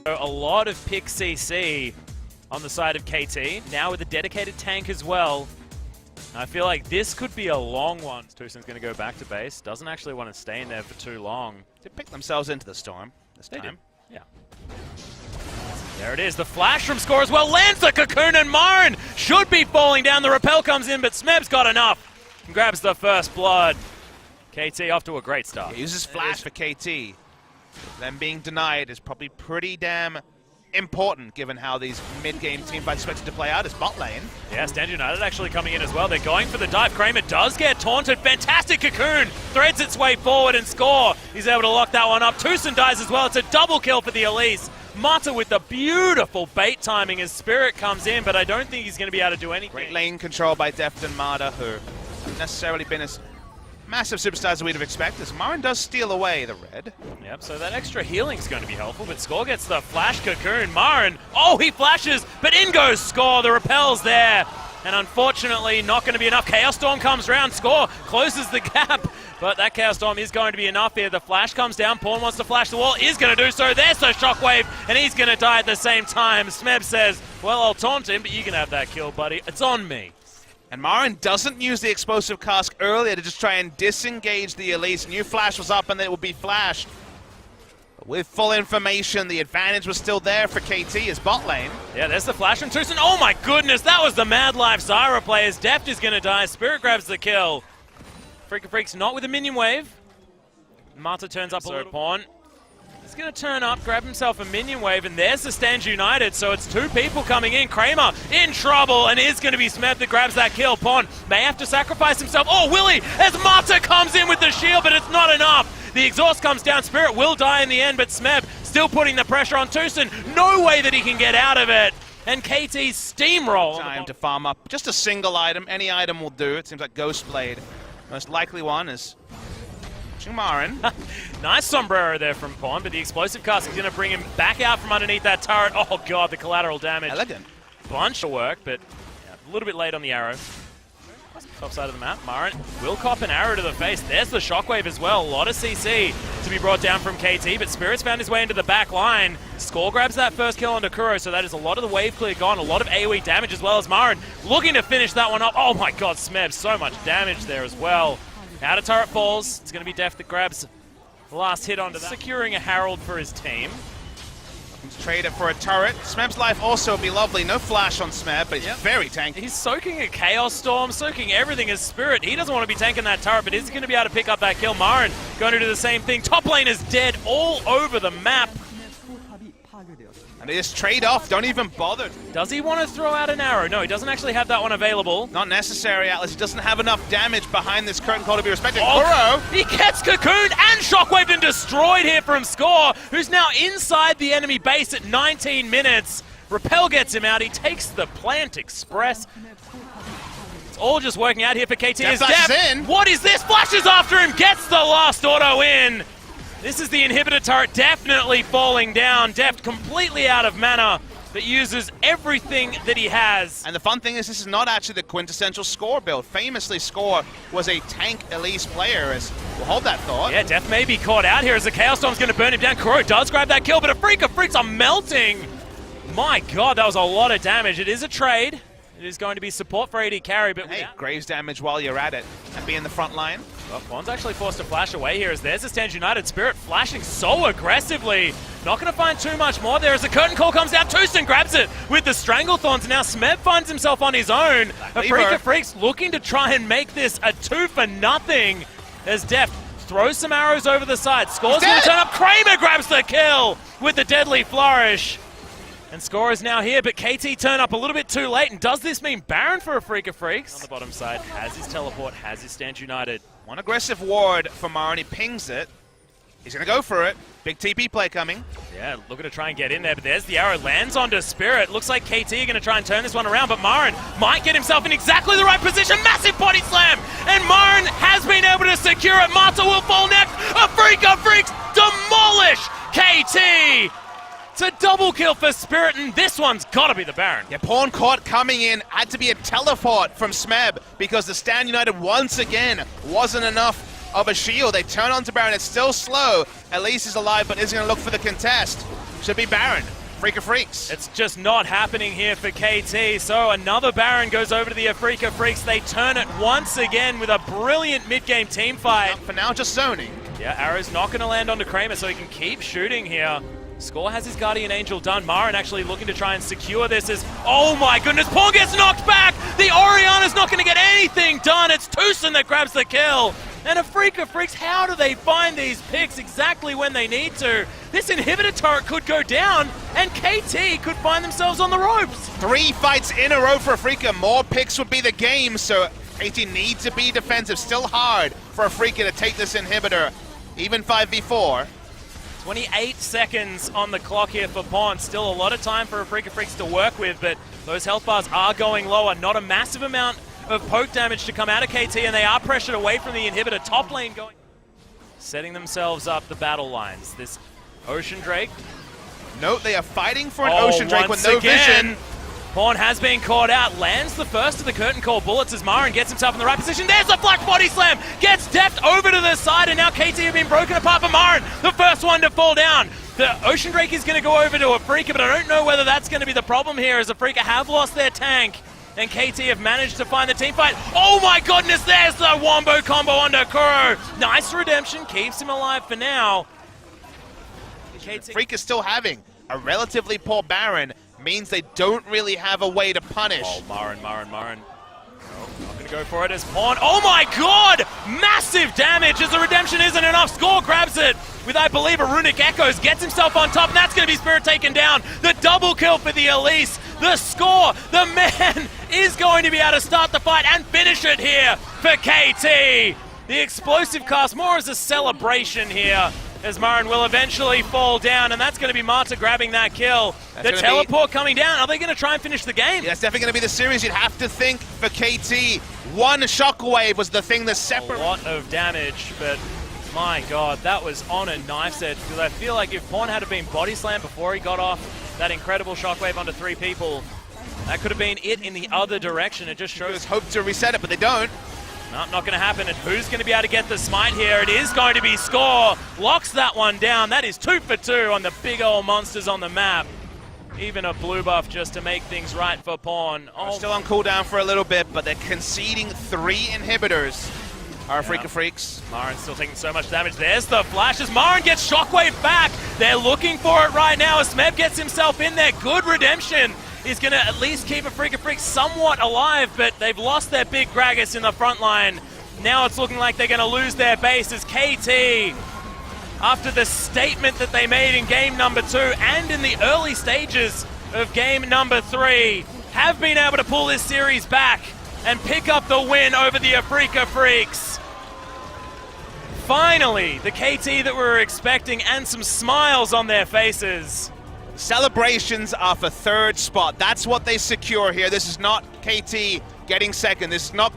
A lot of pick CC on the side of KT, now with a dedicated tank as well. I feel like this could be a long one. Tucson's going to go back to base. Doesn't actually want to stay in there for too long. They picked themselves into the storm this time. They did. Yeah. There it is. The flash from Score as well. Lands the cocoon, and Marin should be falling down. The repel comes in, but Smeb's got enough and grabs the first blood. KT off to a great start. He uses flash for KT. Them being denied is probably pretty damn important given how these mid-game teamfights expected to play out as bot lane. Yeah, Stand United actually coming in as well. They're going for the dive. Kramer does get taunted. Fantastic cocoon. Threads its way forward and Score. He's able to lock that one up. Tucson dies as well. It's a double kill for the Elise. Mata with the beautiful bait timing as Spirit comes in, but I don't think he's going to be able to do anything. Great lane control by Deft and Mata, who haven't necessarily been as massive superstars as we'd have expected. Marin does steal away the red. Yep, so that extra healing is going to be helpful, but Score gets the flash cocoon. Marin, oh, he flashes, but in goes Score. The repel's there, and unfortunately not going to be enough. Chaos Storm comes round. Score closes the gap, but that Chaos Storm is going to be enough here. The flash comes down. Pawn wants to flash the wall, is going to do so. There's the shockwave, and he's going to die at the same time. Smeb says, well, I'll taunt him, but you can have that kill, buddy. It's on me. And Marin doesn't use the explosive cask earlier to just try and disengage the Elise. New flash was up and it would be flashed. But with full information, the advantage was still there for KT as bot lane. Yeah, there's the flash from Tucson. Oh my goodness, that was the Mad Life Zyra players. Deft is going to die. Spirit grabs the kill. Freecs not with a minion wave. Mata turns up a little. Pawn. He's going to turn up, grab himself a minion wave, and there's the Stand United, so it's two people coming in. Kramer in trouble, and it's going to be Smeb that grabs that kill. Pawn may have to sacrifice himself. Oh, Willie, as Mata comes in with the shield, but it's not enough. The exhaust comes down. Spirit will die in the end, but Smeb still putting the pressure on Tucson. No way that he can get out of it. And KT's steamroll. Time to farm up just a single item. Any item will do. It seems like Ghost Blade. Most likely one is Marin. Nice sombrero there from Pawn, but the explosive cask is going to bring him back out from underneath that turret. Oh god, the collateral damage. Elegant. Bunch of work, but yeah, a little bit late on the arrow. Top side of the map, Marin will cop an arrow to the face. There's the shockwave as well. A lot of CC to be brought down from KT, but Spirit's found his way into the back line. Score grabs that first kill on Kuro, so that is a lot of the wave clear gone. A lot of AoE damage as well as Marin looking to finish that one up. Oh my god, Smeb, so much damage there as well. Outer turret falls. It's going to be Deft that grabs the last hit onto that. Securing a Herald for his team. Trade it for a turret. Smeb's life also would be lovely. No flash on Smeb, but he's very tanky. He's soaking a Chaos Storm, soaking everything as Spirit. He doesn't want to be tanking that turret, but is going to be able to pick up that kill. Marin going to do the same thing. Top lane is dead all over the map. And they just trade off, don't even bother. Does he want to throw out an arrow? No, he doesn't actually have that one available. Not necessary, Atlas. He doesn't have enough damage behind this curtain call to be respected. Oh, he gets cocooned and shockwaved and destroyed here from Score, who's now inside the enemy base at 19 minutes. Repel gets him out. He takes the Plant Express. It's all just working out here for KT. Deft. What is this? Flashes after him, gets the last auto in. This is the inhibitor turret definitely falling down. Deft completely out of mana, but uses everything that he has. And the fun thing is this is not actually the quintessential Score build. Famously, Score was a tank Elise player. As we'll hold that thought. Yeah, Deft may be caught out here as the Chaos Storm's going to burn him down. Kuro does grab that kill, but a Freecs are melting. My god, that was a lot of damage. It is a trade. It is going to be support for AD carry, but hey, Graves damage while you're at it and be in the front line. Well, Quan's actually forced to flash away here as there's a Stand United. Spirit flashing so aggressively. Not going to find too much more there as the curtain call comes down. Tucson grabs it with the Stranglethorns. Now Smeb finds himself on his own. A Freecs looking to try and make this a 2-for-0 as Deft throws some arrows over the side. Score's going to turn up. Kramer grabs the kill with the deadly flourish. And Score is now here, but KT turn up a little bit too late. And does this mean Baron for a Freecs? On the bottom side, has his teleport, has his Stand United. One aggressive ward for Marin. He pings it. He's going to go for it. Big TP play coming. Yeah, looking to try and get in there, but there's the arrow. Lands onto Spirit. Looks like KT are going to try and turn this one around, but Marin might get himself in exactly the right position. Massive body slam! And Marin has been able to secure it. Mata will fall next. A Freecs demolish KT! It's a double kill for Spirit, and this one's got to be the Baron. Yeah, Pawn caught coming in. Had to be a teleport from Smeb because the Stand United once again wasn't enough of a shield. They turn onto Baron. It's still slow. Elise is alive, but is going to look for the contest. Should be Baron. Freeca Freecs. It's just not happening here for KT. So another Baron goes over to the Freeca Freecs. They turn it once again with a brilliant mid-game team fight. For now, just zoning. Yeah, arrow's not going to land onto Kramer, so he can keep shooting here. Score has his Guardian Angel done. Maren actually looking to try and secure this as, oh my goodness, Pawn gets knocked back! The Oriana's not going to get anything done. It's Tucson that grabs the kill. And a Freeca Freecs, how do they find these picks exactly when they need to? This inhibitor turret could go down, and KT could find themselves on the ropes. 3 fights in a row for Freeca. More picks would be the game, so KT needs to be defensive. Still hard for a Freeca to take this inhibitor, even 5v4. 28 seconds on the clock here for Pawn. Still a lot of time for a Freeca Freecs to work with, but those health bars are going lower. Not a massive amount of poke damage to come out of KT, and they are pressured away from the inhibitor. Top lane going. Setting themselves up the battle lines. This Ocean Drake. Note they are fighting for an Ocean Drake with no again, vision. Pawn has been caught out, lands the first of the curtain call bullets as Maren gets himself in the right position. There's the flash body slam, gets depth over to the side, and now KT have been broken apart for Maren, the first one to fall down. The Ocean Drake is going to go over to a Freeca, but I don't know whether that's going to be the problem here, as the Freeca have lost their tank, and KT have managed to find the team fight. Oh my goodness, there's the wombo combo onto Kuro. Nice redemption, keeps him alive for now. Freeca still having a relatively poor Baron, means they don't really have a way to punish. Oh, Maren. No, not going to go for it as Pawn. Oh my god! Massive damage as the redemption isn't enough. Score grabs it with, I believe, a Runic Echoes, gets himself on top, and that's going to be Spirit taken down. The double kill for the Elise. The Score, the man is going to be able to start the fight and finish it here for KT. The explosive cast more as a celebration here, as Maren will eventually fall down, and that's going to be Marta grabbing that kill. The teleport coming down. Are they going to try and finish the game? Yeah, it's definitely going to be the series. You'd have to think for KT. One shockwave was the thing that separated. A lot of damage, but my god, that was on a knife's edge, because I feel like if Pawn had been body slammed before he got off that incredible shockwave onto 3 people, that could have been it in the other direction. It just shows. Hope to reset it, but they don't. No, not going to happen. And who's going to be able to get the smite here? It is going to be Score. Locks that one down. That is 2 for 2 on the big old monsters on the map. Even a blue buff just to make things right for Pawn. Oh, still on cooldown for a little bit, but they're conceding 3 inhibitors. Our Freeca Freecs. Maren's still taking so much damage. There's the flash as Maren gets shockwave back. They're looking for it right now as Smeb gets himself in there. Good redemption. Is going to at least keep a Freeca Freecs somewhat alive, but they've lost their big Gragas in the front line. Now it's looking like they're going to lose their base as KT, after the statement that they made in game number 2 and in the early stages of game number 3, have been able to pull this series back and pick up the win over the Freeca Freecs. Finally, the KT that we were expecting, and some smiles on their faces. Celebrations are for 3rd spot. That's what they secure here. This is not KT getting 2nd. This is not...